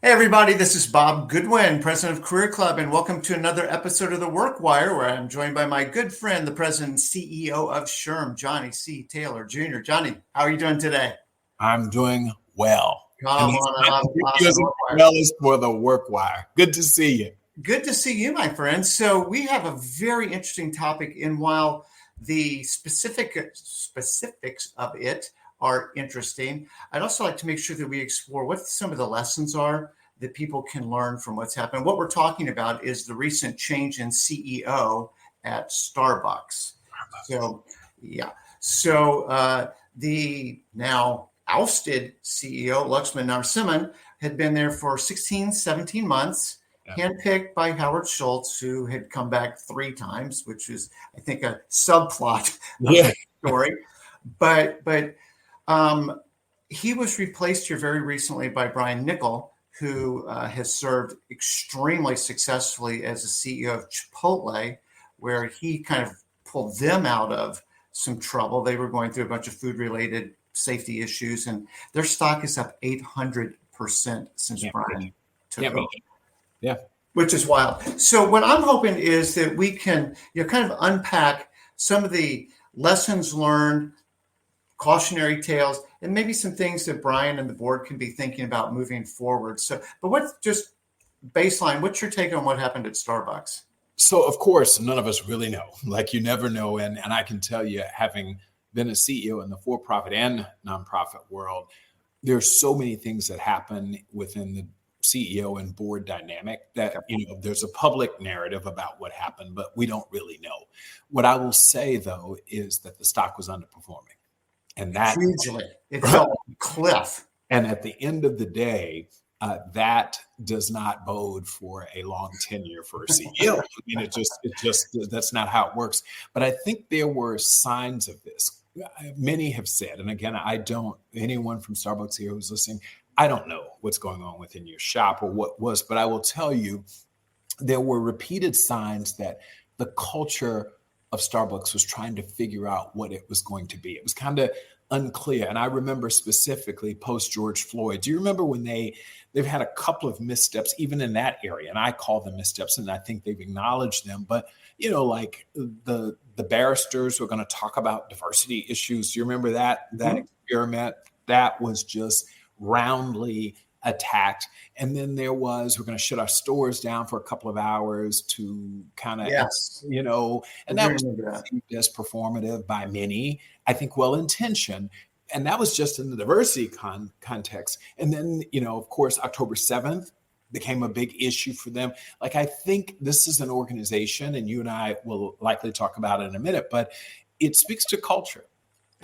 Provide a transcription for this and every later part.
Hey everybody, this is Bob Goodwin, president of Career Club, and welcome to another episode of The Work Wire, where I'm joined by my good friend, the president and CEO of SHRM, Johnny C. Taylor Jr. Johnny, how are you doing today? I'm doing well. Come on, awesome. Well as for The Work Wire. Good to see you. Good to see you, my friend. So we have a very interesting topic, and while the specifics of it are interesting, I'd also like to make sure that we explore what some of the lessons are that people can learn from what's happened. What we're talking about is the recent change in CEO at Starbucks. So the now ousted CEO, Lakshman Narasimhan, had been there for 16, 17 months, handpicked by Howard Schultz, who had come back 3 times, which is, I think, a subplot of the story. But he was replaced here very recently by Brian Niccol, who has served extremely successfully as the CEO of Chipotle, where he kind of pulled them out of some trouble. They were going through a bunch of food-related safety issues, and their stock is up 800% since Brian took over. Yeah. Which is wild. So what I'm hoping is that we can, kind of unpack some of the lessons learned, cautionary tales, and maybe some things that Brian and the board can be thinking about moving forward. So, but what's just baseline? What's your take on what happened at Starbucks? So, of course, none of us really know. Like, you never know. And I can tell you, having been a CEO in the for-profit and nonprofit world, there's so many things that happen within the CEO and board dynamic that, there's a public narrative about what happened, but we don't really know. What I will say, though, is that the stock was underperforming. And that hugely, it fell off a cliff. And at the end of the day, that does not bode for a long tenure for a CEO. I mean, it just that's not how it works. But I think there were signs of this. Many have said, and again, anyone from Starbucks here who's listening, I don't know what's going on within your shop or what was, but I will tell you, there were repeated signs that the culture of Starbucks was trying to figure out what it was going to be. It was kind of unclear. And I remember specifically post George Floyd. Do you remember when they've had a couple of missteps even in that area? And I call them missteps, and I think they've acknowledged them. But, like the barristers were going to talk about diversity issues. Do you remember that experiment? That was just roundly attacked. And then we're going to shut our stores down for a couple of hours to kind of, and that was perceived as performative by many, I think well-intentioned. And that was just in the diversity context. And then, of course, October 7th became a big issue for them. Like, I think this is an organization, and you and I will likely talk about it in a minute, but it speaks to culture.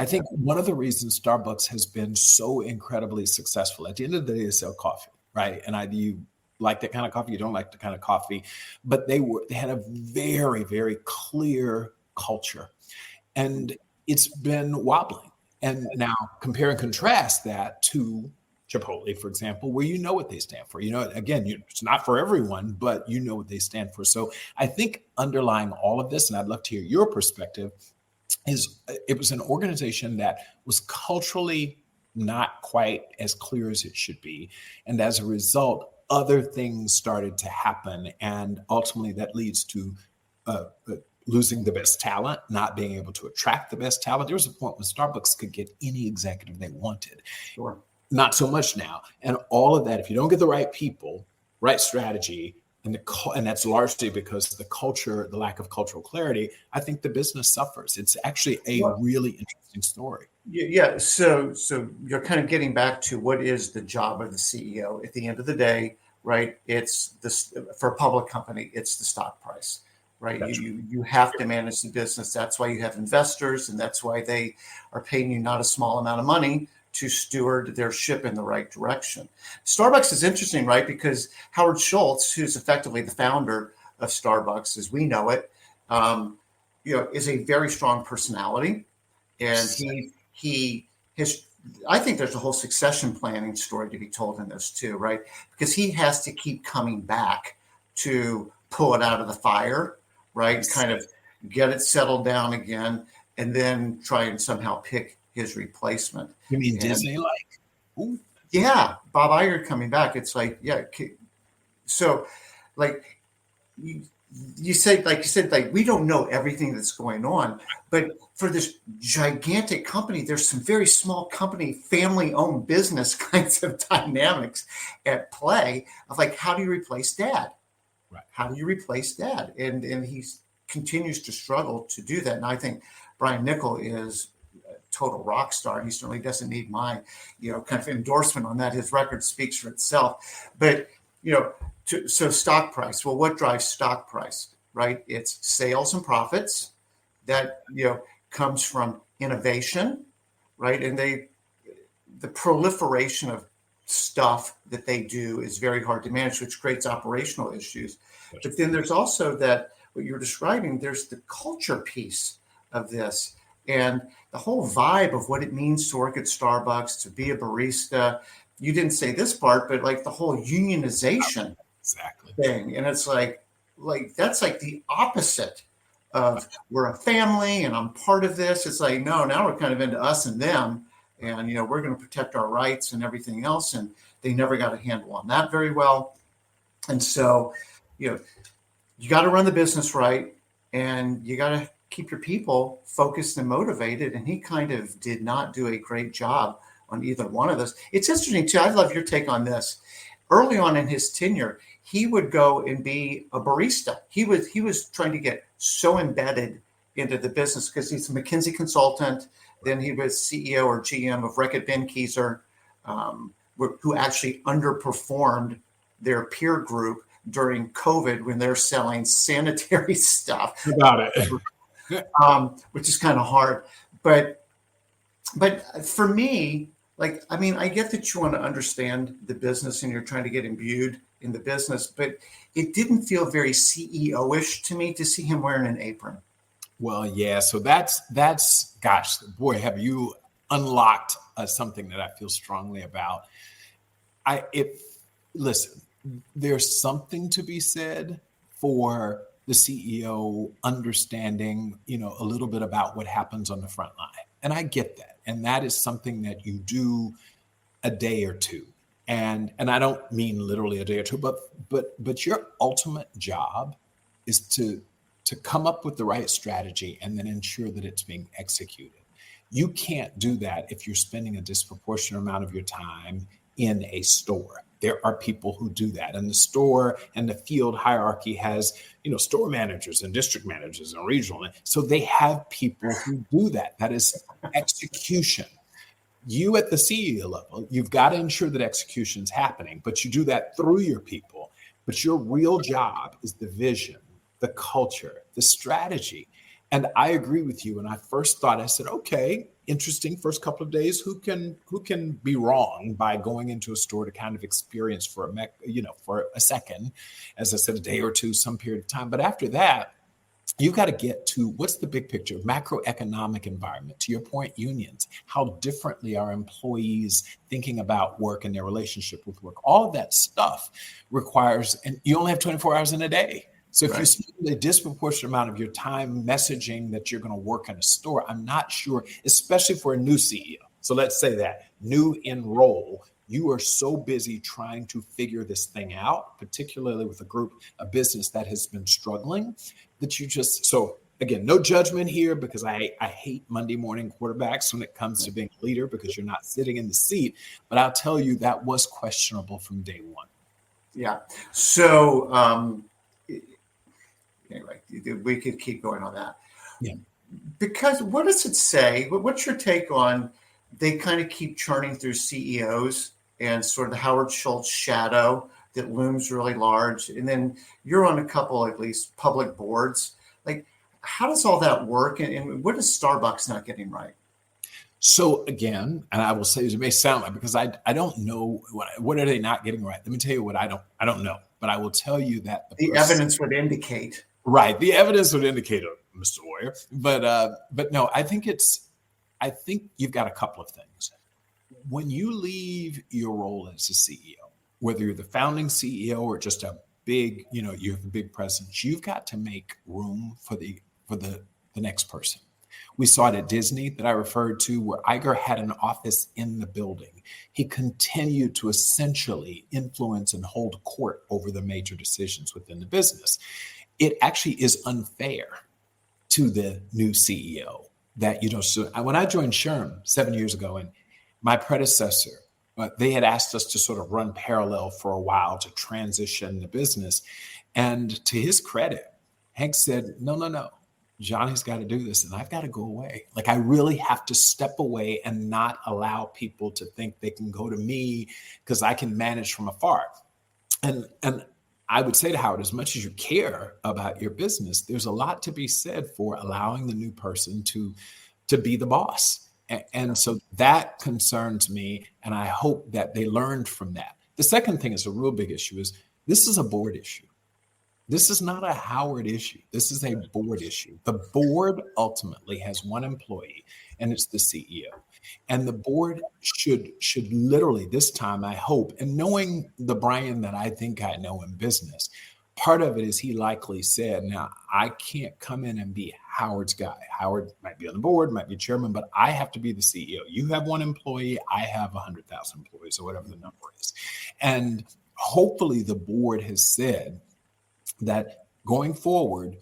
I think one of the reasons Starbucks has been so incredibly successful, at the end of the day, they sell coffee, right? And either you like that kind of coffee, you don't like the kind of coffee, but they had a very, very clear culture, and it's been wobbling. And now compare and contrast that to Chipotle, for example, where you know what they stand for. Again, it's not for everyone, but you know what they stand for. So I think underlying all of this, and I'd love to hear your perspective, it was an organization that was culturally not quite as clear as it should be. And as a result, other things started to happen. And ultimately that leads to losing the best talent, not being able to attract the best talent. There was a point when Starbucks could get any executive they wanted. Sure. Not so much now. And all of that, if you don't get the right people, right strategy, and that's largely because the lack of cultural clarity, I think the business suffers. It's actually a really interesting story. Yeah. So you're kind of getting back to what is the job of the CEO at the end of the day, right? It's this, for a public company, it's the stock price, right? You have to manage the business. That's why you have investors, and that's why they are paying you not a small amount of money to steward their ship in the right direction. Starbucks is interesting, right? Because Howard Schultz, who's effectively the founder of Starbucks as we know it, is a very strong personality. And he has, I think there's a whole succession planning story to be told in this too, right? Because he has to keep coming back to pull it out of the fire, right? Kind of get it settled down again, and then try and somehow pick his replacement. You mean Disney-like? Ooh. Yeah, Bob Iger coming back. It's like, yeah. So, like you said, like we don't know everything that's going on, but for this gigantic company, there's some very small company, family-owned business kinds of dynamics at play of like, how do you replace dad? Right. How do you replace dad? And he continues to struggle to do that. And I think Brian Nichol is a total rock star. He certainly doesn't need my, kind of endorsement on that. His record speaks for itself. But, so stock price. Well, what drives stock price, right? It's sales and profits that, comes from innovation, right? And the proliferation of stuff that they do is very hard to manage, which creates operational issues. But then there's also that, what you're describing, there's the culture piece of this and the whole vibe of what it means to work at Starbucks, to be a barista. You didn't say this part, but like the whole unionization thing. And it's like that's like the opposite of we're a family and I'm part of this. It's like, no, now we're kind of into us and them. And, we're going to protect our rights and everything else. And they never got a handle on that very well. And so, you got to run the business right. And you got to keep your people focused and motivated. And he kind of did not do a great job on either one of those. It's interesting, too. I love your take on this. Early on in his tenure, he would go and be a barista. He was trying to get so embedded into the business because he's a McKinsey consultant. Then he was CEO or GM of Reckitt Benckiser, who actually underperformed their peer group during COVID when they're selling sanitary stuff. About it, which is kind of hard. But for me, I get that you want to understand the business and you're trying to get imbued in the business, but it didn't feel very CEO-ish to me to see him wearing an apron. Well, yeah. So that's gosh, boy, have you unlocked something that I feel strongly about. Listen, there's something to be said for the CEO understanding, a little bit about what happens on the front line. And I get that. And that is something that you do a day or two. And I don't mean literally a day or two, but your ultimate job is to come up with the right strategy and then ensure that it's being executed. You can't do that if you're spending a disproportionate amount of your time in a store. There are people who do that. And the store and the field hierarchy has, store managers and district managers and regional. So they have people who do that. That is execution. You at the CEO level, you've got to ensure that execution is happening, but you do that through your people. But your real job is the vision, the culture, the strategy. And I agree with you. When I first thought, I said, okay, interesting first couple of days. Who can be wrong by going into a store to kind of experience for a second, as I said, a day or two, some period of time. But after that, you've got to get to what's the big picture, macroeconomic environment. To your point, unions, how differently are employees thinking about work and their relationship with work? All of that stuff requires, and you only have 24 hours in a day. So if you spend a disproportionate amount of your time messaging that you're going to work in a store, I'm not sure, especially for a new CEO. So let's say that new in role, you are so busy trying to figure this thing out, particularly with a business that has been struggling, that so again, no judgment here, because I hate Monday morning quarterbacks when it comes to being a leader, because you're not sitting in the seat. But I'll tell you, that was questionable from day one. Yeah. So, anyway, we could keep going on that. Yeah. Because what does it say? What's your take on they kind of keep churning through CEOs and sort of the Howard Schultz shadow that looms really large? And then you're on a couple, at least, public boards. Like, how does all that work? And what is Starbucks not getting right? So again, and I will say, it may sound like, because I don't know what are they not getting right. Let me tell you what I don't know, but I will tell you that the evidence would indicate. Right, the evidence would indicate, Mr. Lawyer. But no, I think you've got a couple of things. When you leave your role as a CEO, whether you're the founding CEO or just a big, you have a big presence, you've got to make room for the next person. We saw it at Disney that I referred to, where Iger had an office in the building. He continued to essentially influence and hold court over the major decisions within the business. It actually is unfair to the new CEO that, so when I joined SHRM 7 years ago, and my predecessor, they had asked us to sort of run parallel for a while to transition the business. And to his credit, Hank said, no, Johnny's got to do this, and I've got to go away. Like, I really have to step away and not allow people to think they can go to me because I can manage from afar. And I would say to Howard, as much as you care about your business, there's a lot to be said for allowing the new person to be the boss. And so that concerns me, and I hope that they learned from that. The second thing is a real big issue is this is a board issue. This is not a Howard issue. This is a board issue. The board ultimately has one employee, and it's the CEO. And the board should literally, this time, I hope, and knowing the Brian that I think I know in business, part of it is he likely said, now, I can't come in and be Howard's guy. Howard might be on the board, might be chairman, but I have to be the CEO. You have one employee, I have 100,000 employees, or whatever the number is. And hopefully the board has said that going forward,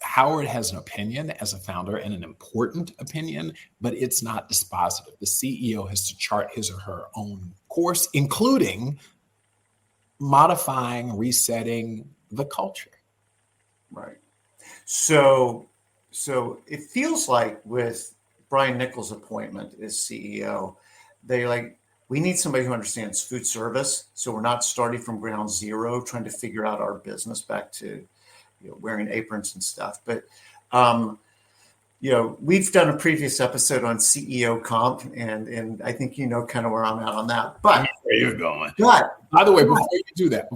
Howard has an opinion as a founder, and an important opinion, but it's not dispositive. The CEO has to chart his or her own course, including modifying, resetting the culture. Right. So it feels like with Brian Nichols' appointment as CEO, we need somebody who understands food service. So we're not starting from ground zero, trying to figure out our business back to wearing aprons and stuff. But we've done a previous episode on CEO comp, and I think kind of where I'm at on that. But where you're going. But by the way, before you do that,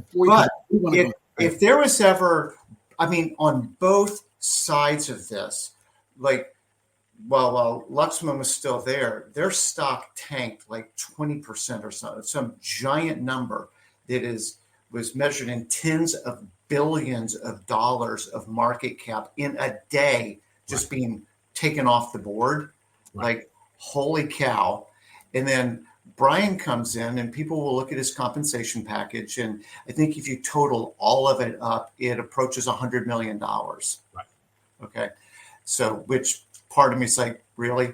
if there was ever, on both sides of this, while Luxman was still there, their stock tanked like 20% or so, some giant number that was measured in tens of billions of dollars of market cap in a day, just being taken off the board. Like, holy cow. And then Brian comes in, and people will look at his compensation package, and I think if you total all of it up, it approaches $100 million. Right. Okay. So, which part of me is like, really?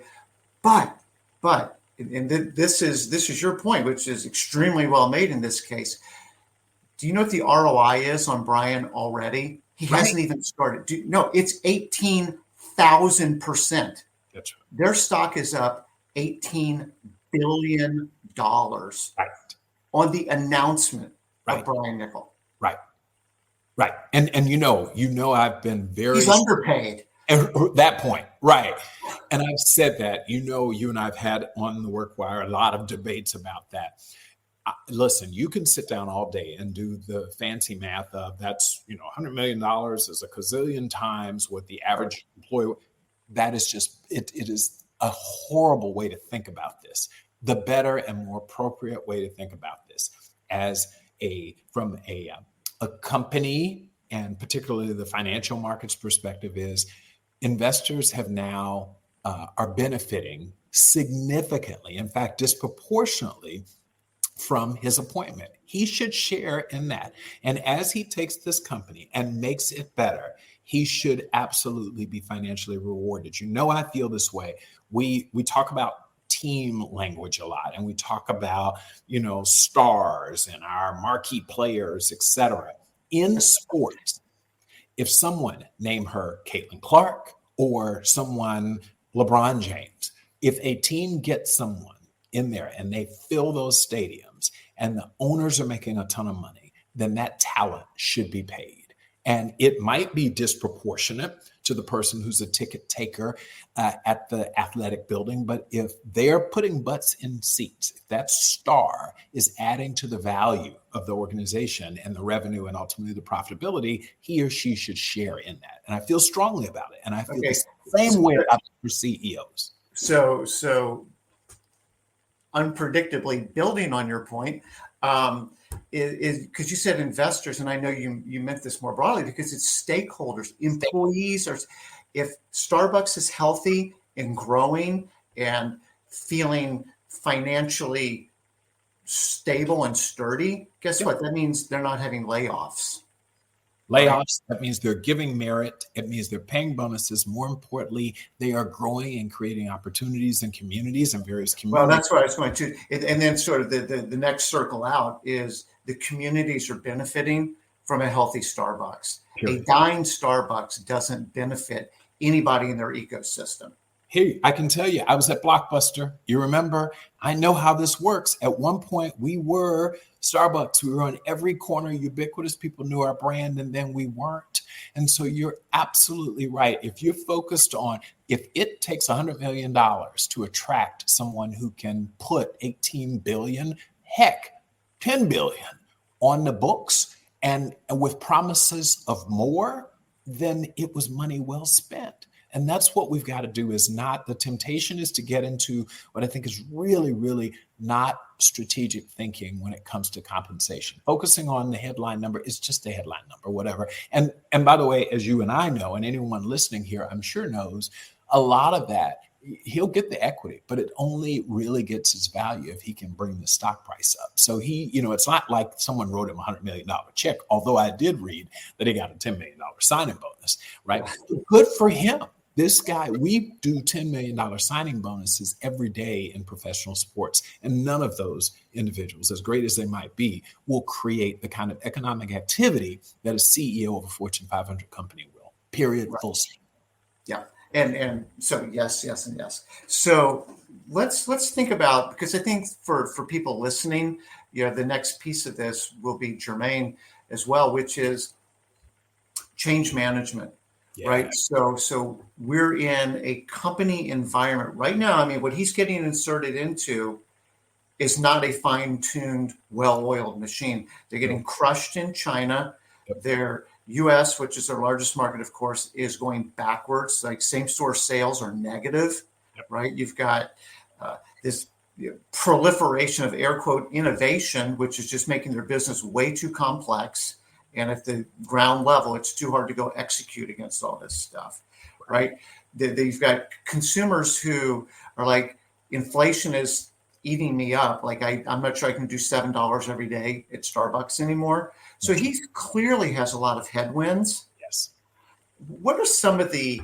But, and this is your point, which is extremely well made in this case. Do you know what the ROI is on Brian already? He hasn't even started. No, it's 18,000%. That's right. Their stock is up $18 billion on the announcement of Brian Nichols. Right. And I've been very... He's underpaid. At that point, right. And I've said that, you and I've had on the Workwire a lot of debates about that. Listen, you can sit down all day and do the fancy math of that's, $100 million is a gazillion times what the average employee. That is just, it is a horrible way to think about this. The better and more appropriate way to think about this from a company, and particularly the financial markets perspective, is investors have now are benefiting significantly, in fact, disproportionately, from his appointment. He should share in that. And as he takes this company and makes it better, he should absolutely be financially rewarded. I feel this way. We talk about team language a lot, and we talk about, stars and our marquee players, et cetera. In sports, if someone, name her Caitlin Clark or someone LeBron James, if a team gets someone in there and they fill those stadiums and the owners are making a ton of money, then that talent should be paid. And it might be disproportionate to the person who's a ticket taker at the athletic building. But if they're putting butts in seats, if that star is adding to the value of the organization and the revenue and ultimately the profitability, he or she should share in that. And I feel strongly about it. And I feel the same way about it for CEOs. So unpredictably, building on your point, is because you said investors, and I know you meant this more broadly, because it's stakeholders, employees. If Starbucks is healthy and growing and feeling financially stable and sturdy, guess what? That means they're not having layoffs. Layoffs, that means they're giving merit. It means they're paying bonuses. More importantly, they are growing and creating opportunities in communities and various communities. Well, that's what I was going to. And then sort of the next circle out is the communities are benefiting from a healthy Starbucks. Period. A dying Starbucks doesn't benefit anybody in their ecosystem. Hey, I can tell you, I was at Blockbuster. You remember, I know how this works. At one point, we were Starbucks. We were on every corner, ubiquitous. People knew our brand, and then we weren't. And so you're absolutely right. If you're focused on, if it takes $100 million to attract someone who can put 18 billion, heck, 10 billion on the books and with promises of more, then it was money well spent. And that's what we've got to do. Is not, the temptation is to get into what I think is really, really not strategic thinking when it comes to compensation. Focusing on the headline number is just a headline number, whatever. And by the way, as you and I know, and anyone listening here, I'm sure knows, a lot of that, he'll get the equity, but it only really gets its value if he can bring the stock price up. So he, it's not like someone wrote him a $100 million check, although I did read that he got a $10 million signing bonus, right? Good for him. This guy, we do $10 million signing bonuses every day in professional sports, and none of those individuals, as great as they might be, will create the kind of economic activity that a CEO of a Fortune 500 company will. Period. Right. Full stop. Yeah, and so yes, and yes. So let's think about, because I think for people listening, the next piece of this will be germane as well, which is change management. Yeah. Right. So we're in a company environment right now. I mean, what he's getting inserted into is not a fine-tuned, well-oiled machine. They're getting crushed in China. Their U.S., which is their largest market, of course, is going backwards. Like same-store sales are negative, right? You've got this proliferation of air quote innovation, which is just making their business way too complex. And at the ground level, it's too hard to go execute against all this stuff, right? You've got consumers who are like, inflation is eating me up. Like I'm not sure I can do $7 every day at Starbucks anymore. So he clearly has a lot of headwinds. Yes. What are some of the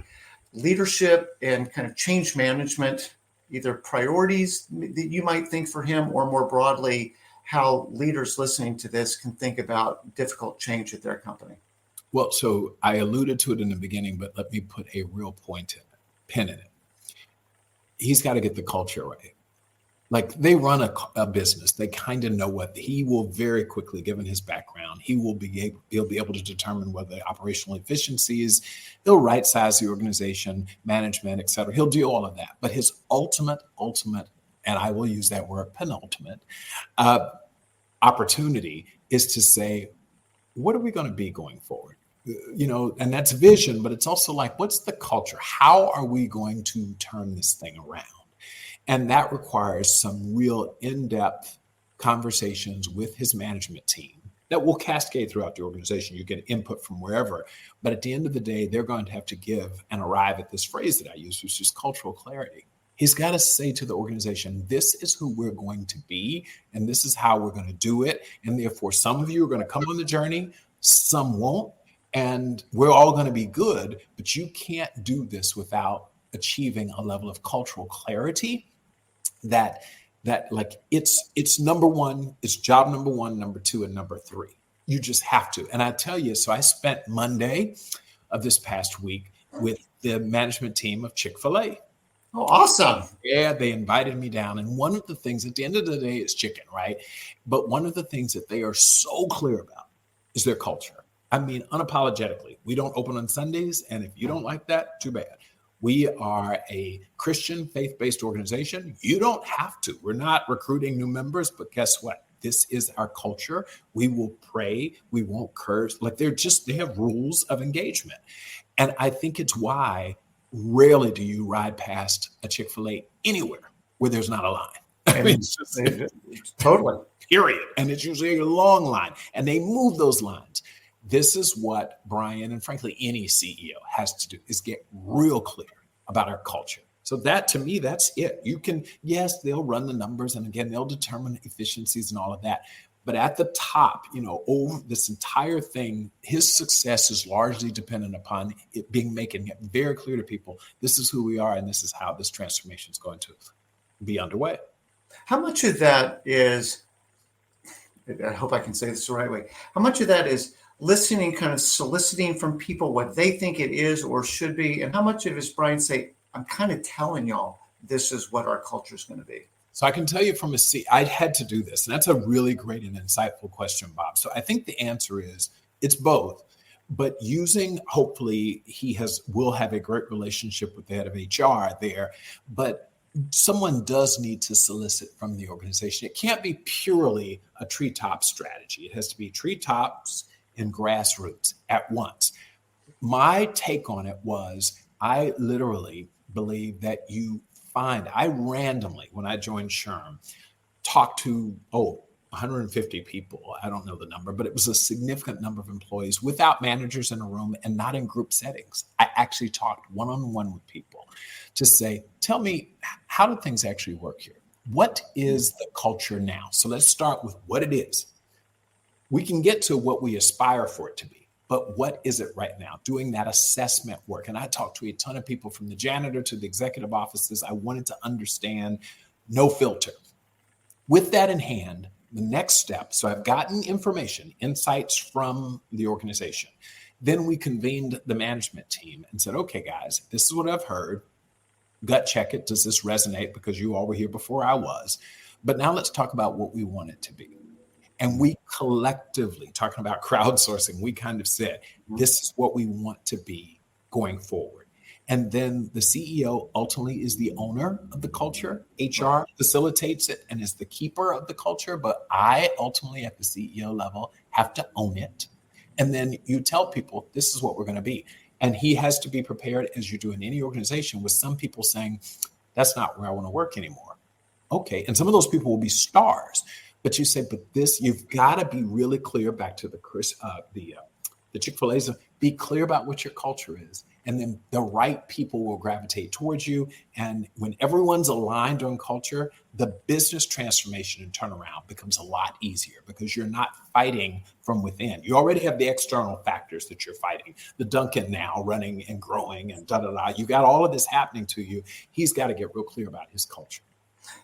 leadership and kind of change management, either priorities that you might think for him, or more broadly, how leaders listening to this can think about difficult change at their company? Well, so I alluded to it in the beginning, but let me put a real pin in it. He's got to get the culture right. Like, they run a business. They kind of know what he will very quickly, given his background, he'll be able to determine whether the operational efficiencies, he'll right size the organization, management, et cetera. He'll do all of that. But his ultimate, and I will use that word, penultimate, opportunity is to say, what are we going to be going forward? And that's vision, but it's also like, what's the culture? How are we going to turn this thing around? And that requires some real in-depth conversations with his management team that will cascade throughout the organization. You get input from wherever, but at the end of the day, they're going to have to give and arrive at this phrase that I use, which is cultural clarity. He's got to say to the organization, this is who we're going to be, and this is how we're going to do it. And therefore, some of you are going to come on the journey, some won't, and we're all going to be good, but you can't do this without achieving a level of cultural clarity that like it's number one, it's job number one, number two, and number three. You just have to. And I tell you, so I spent Monday of this past week with the management team of Chick-fil-A. Oh, awesome. Yeah, they invited me down. And one of the things, at the end of the day, is chicken, right? But one of the things that they are so clear about is their culture. I mean, unapologetically, we don't open on Sundays. And if you don't like that, too bad. We are a Christian faith-based organization. You don't have to. We're not recruiting new members, but guess what? This is our culture. We will pray. We won't curse. Like they have rules of engagement. And I think it's why rarely do you ride past a Chick-fil-A anywhere where there's not a line. I mean, totally. Period. And it's usually a long line. And they move those lines. This is what Brian and frankly any CEO has to do, is get real clear about our culture. So that, to me, that's it. You can, yes, they'll run the numbers, and again, they'll determine efficiencies and all of that. But at the top, over this entire thing, his success is largely dependent upon it making it very clear to people, this is who we are, and this is how this transformation is going to be underway. How much of that is, I hope I can say this the right way, how much of that is listening, kind of soliciting from people what they think it is or should be, and how much of it is Brian say, I'm kind of telling y'all this is what our culture is going to be? So I can tell you from I had to do this, and that's a really great and insightful question, Bob. So I think the answer is it's both, but hopefully will have a great relationship with the head of HR there, but someone does need to solicit from the organization. It can't be purely a treetop strategy. It has to be treetops and grassroots at once. My take on it was, I literally believe that I randomly, when I joined SHRM, talked to 150 people. I don't know the number, but it was a significant number of employees without managers in a room and not in group settings. I actually talked one-on-one with people to say, tell me, how do things actually work here? What is the culture now? So let's start with what it is. We can get to what we aspire for it to be, but what is it right now? Doing that assessment work. And I talked to a ton of people, from the janitor to the executive offices. I wanted to understand, no filter. With that in hand, the next step, so I've gotten information, insights from the organization. Then we convened the management team and said, okay, guys, this is what I've heard. Gut check it. Does this resonate? Because you all were here before I was. But now let's talk about what we want it to be. And we collectively, talking about crowdsourcing, we kind of said, this is what we want to be going forward. And then the CEO ultimately is the owner of the culture. HR facilitates it and is the keeper of the culture. But I ultimately, at the CEO level, have to own it. And then you tell people, this is what we're going to be. And he has to be prepared, as you do in any organization, with some people saying, that's not where I want to work anymore. Okay. And some of those people will be stars. But you say, but this, you've got to be really clear, back to the Chick-fil-A's, be clear about what your culture is. And then the right people will gravitate towards you. And when everyone's aligned on culture, the business transformation and turnaround becomes a lot easier, because you're not fighting from within. You already have the external factors that you're fighting. The Duncan now running and growing and da-da-da. You got all of this happening to you. He's got to get real clear about his culture.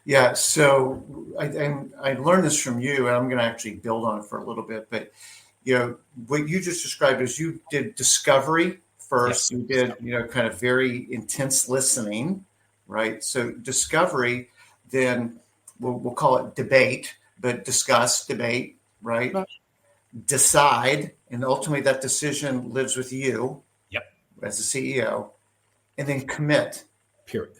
Yeah, so I learned this from you, and I'm going to actually build on it for a little bit. But what you just described is you did discovery first. Yes. You did kind of very intense listening, right? So discovery, then we'll call it debate, but discuss, debate, right? Decide, and ultimately that decision lives with you. Yep. As the CEO, and then commit. Period.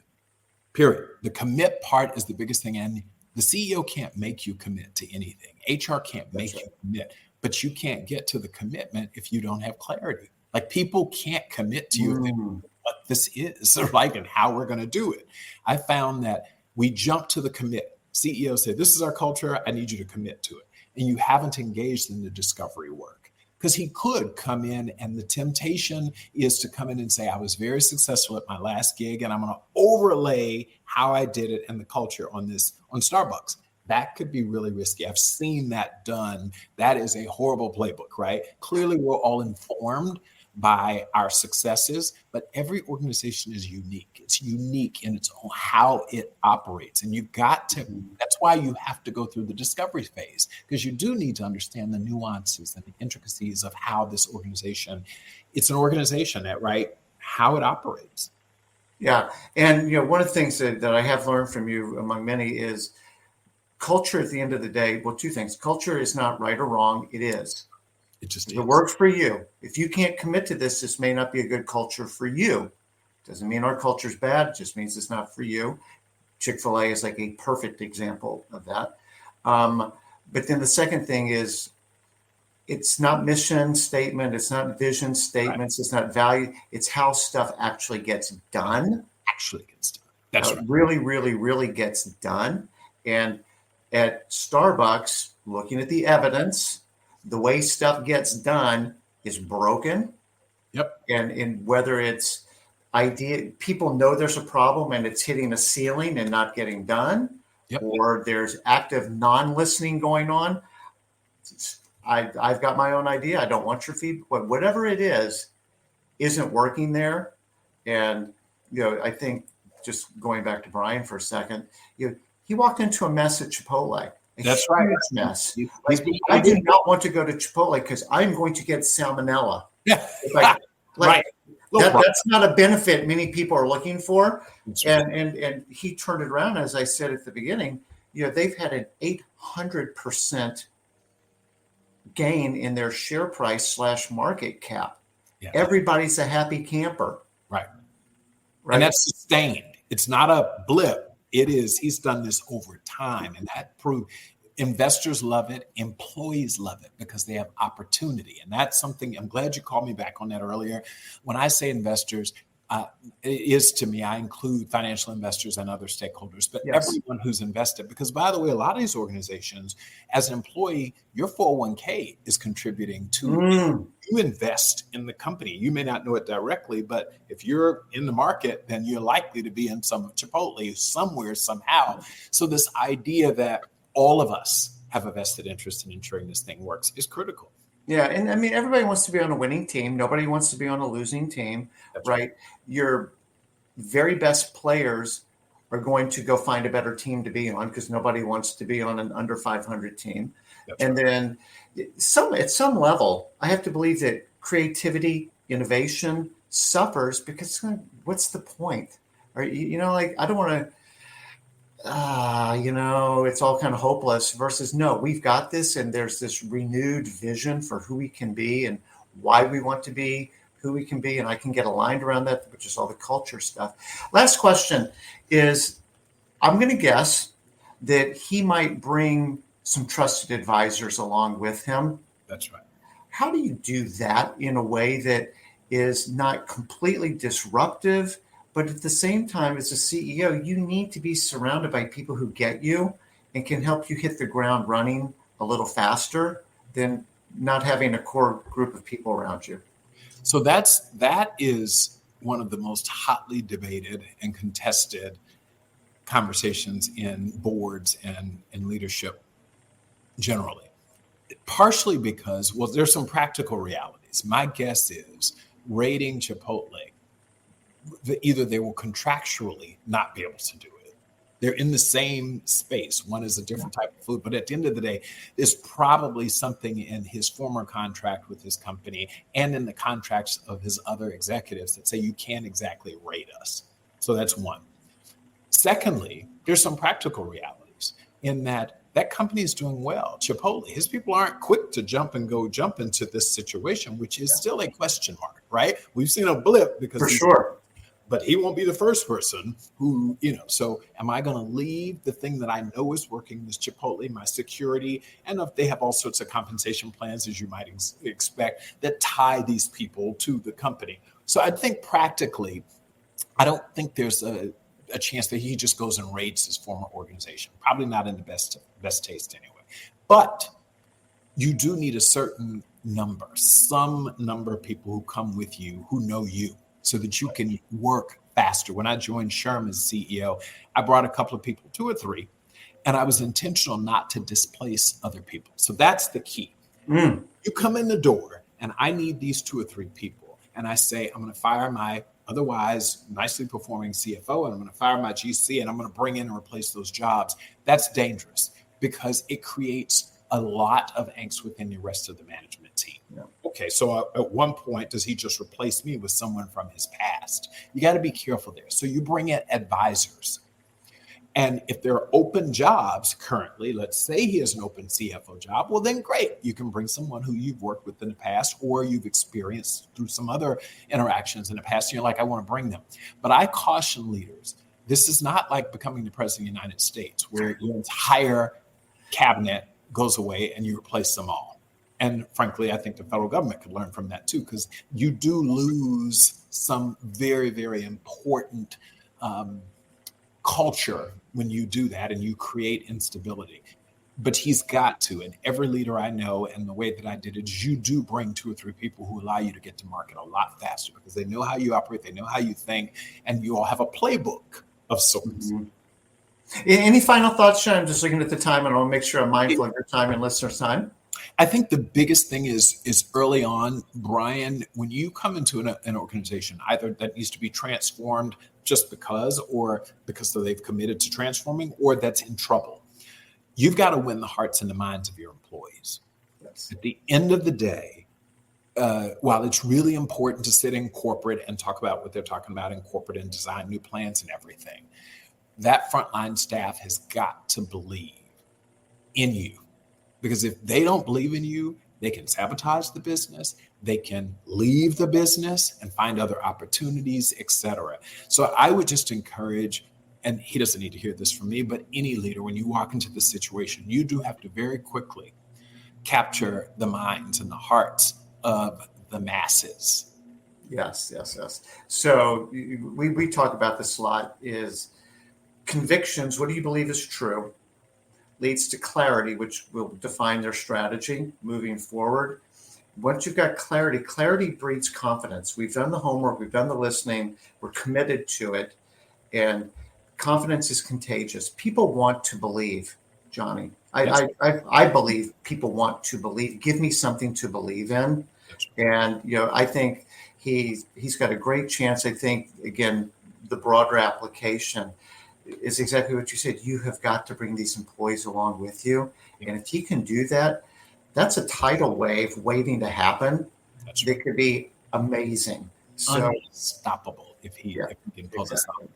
The commit part is the biggest thing. And the CEO can't make you commit to anything. HR can't make you commit, but you can't get to the commitment if you don't have clarity. Like, people can't commit to you what this is, like, and how we're going to do it. I found that we jump to the commit. CEO said, this is our culture. I need you to commit to it. And you haven't engaged in the discovery work. Because he could come in, and the temptation is to come in and say, I was very successful at my last gig, and I'm going to overlay how I did it and the culture on Starbucks. That could be really risky. I've seen that done. That is a horrible playbook, right? Clearly, we're all informed by our successes, but every organization is unique. It's unique in its own how it operates. And you've got to, that's why you have to go through the discovery phase, because you do need to understand the nuances and the intricacies of how this organization, it's an organization that, right, how it operates. Yeah. And, one of the things that I have learned from you, among many, is culture at the end of the day. Well, two things. Culture is not right or wrong. It is. It just is. It works for you. If you can't commit to this may not be a good culture for you. Doesn't mean our culture is bad. It just means it's not for you. Chick-fil-A is like a perfect example of that. But then the second thing is, it's not mission statement. It's not vision statements. Right. It's not value. It's how stuff actually gets done. That's right. Really, really, really gets done. And at Starbucks, looking at the evidence, the way stuff gets done is broken. Yep. And whether it's people know there's a problem and it's hitting a ceiling and not getting done, Yep. or there's active non-listening going on. I've got my own idea. I don't want your feedback. Whatever it is, isn't working there. And, I think just going back to Brian for a second, he walked into a mess at Chipotle. That's right. Mess. I do not want to go to Chipotle because I'm going to get salmonella. Yeah. Right. That's not a benefit many people are looking for. And he turned it around, as I said at the beginning, they've had an 800% gain in their share price / market cap. Yeah. Everybody's a happy camper. Right. And that's sustained. It's not a blip. It is. He's done this over time. And that proved investors love it. Employees love it because they have opportunity. And that's something, I'm glad you called me back on that earlier. When I say investors, to me, I include financial investors and other stakeholders, but everyone who's invested, because by the way, a lot of these organizations, as an employee, your 401k is contributing to you invest in the company. You may not know it directly, but if you're in the market, then you're likely to be in some Chipotle somewhere, somehow. So this idea that all of us have a vested interest in ensuring this thing works is critical. Yeah, and I mean, everybody wants to be on a winning team. Nobody wants to be on a losing team, right? Your very best players are going to go find a better team to be on because nobody wants to be on an under 500 team. Then at some level, I have to believe that creativity, innovation suffers because what's the point? Or, I don't want to, it's all kind of hopeless versus no, we've got this. And there's this renewed vision for who we can be and why we want to be who we can be. And I can get aligned around that, which is all the culture stuff. Last question is, I'm going to guess that he might bring some trusted advisors along with him. That's right. How do you do that in a way that is not completely disruptive, but at the same time, as a CEO, you need to be surrounded by people who get you and can help you hit the ground running a little faster than not having a core group of people around you? So that is one of the most hotly debated and contested conversations in boards and in leadership generally. Partially because, there's some practical realities. My guess is rating Chipotle, either they will contractually not be able to do it. They're in the same space. One is a different type of food. But at the end of the day, there's probably something in his former contract with his company and in the contracts of his other executives that say you can't exactly rate us. So that's one. Secondly, there's some practical realities in that company is doing well. Chipotle, his people aren't quick to jump into this situation, which is still a question mark, right? We've seen a blip because for sure. But he won't be the first person who, so am I going to leave the thing that I know is working, this Chipotle, my security, and if they have all sorts of compensation plans, as you might expect, that tie these people to the company. So I think practically, I don't think there's a chance that he just goes and raids his former organization. Probably not in the best taste anyway. But you do need a certain number, some number of people who come with you, who know you, so that you can work faster. When I joined SHRM as CEO, I brought a couple of people, 2 or 3, and I was intentional not to displace other people. So that's the key. You come in the door, and I need these 2 or 3 people, and I say, I'm going to fire my otherwise nicely performing CFO, and I'm going to fire my GC, and I'm going to bring in and replace those jobs. That's dangerous because it creates a lot of angst within the rest of the management team. Yeah. Okay, so at one point, does he just replace me with someone from his past? You got to be careful there. So you bring in advisors. And if there are open jobs currently, let's say he has an open CFO job, well, then great. You can bring someone who you've worked with in the past or you've experienced through some other interactions in the past. And you're like, I want to bring them. But I caution leaders, this is not like becoming the president of the United States where your entire cabinet goes away and you replace them all. And frankly, I think the federal government could learn from that too, because you do lose some very, very important culture when you do that and you create instability. but he's got to. And every leader I know, and the way that I did it is you do bring 2 or 3 people who allow you to get to market a lot faster because they know how you operate, they know how you think, and you all have a playbook of sorts. Mm-hmm. Any final thoughts, Sean? I'm just looking at the time, and I'll make sure I'm mindful of your time and listeners' time. I think the biggest thing is early on, Brian, when you come into an organization, either that needs to be transformed just because, or because they've committed to transforming, or that's in trouble. You've got to win the hearts and the minds of your employees. Yes. At the end of the day, while it's really important to sit in corporate and talk about what they're talking about in corporate and design new plans and everything, that frontline staff has got to believe in you. Because if they don't believe in you, they can sabotage the business, they can leave the business and find other opportunities, et cetera. So I would just encourage, and he doesn't need to hear this from me, but any leader, when you walk into this situation, you do have to very quickly capture the minds and the hearts of the masses. Yes. So we talk about this a lot, is convictions, what do you believe is true, leads to clarity, which will define their strategy moving forward. Once you've got clarity breeds confidence. We've done the homework, we've done the listening, we're committed to it, and confidence is contagious. People want to believe, Johnny. I believe people want to believe. Give me something to believe in. And I think he's got a great chance. I think, again, the broader application is exactly what you said. You have got to bring these employees along with you. And if he can do that, that's a tidal wave waiting to happen. That could be amazing. So unstoppable if he can pull this off.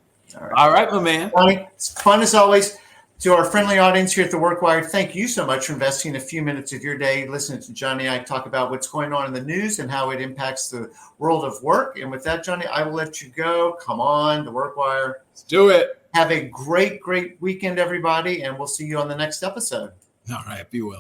All right, my man. It's fun as always. To our friendly audience here at The Workwire, thank you so much for investing a few minutes of your day listening to Johnny and I talk about what's going on in the news and how it impacts the world of work. And with that, Johnny, I will let you go. Come on, The Workwire. Let's do it. Have a great weekend, everybody, and we'll see you on the next episode. All right, be well.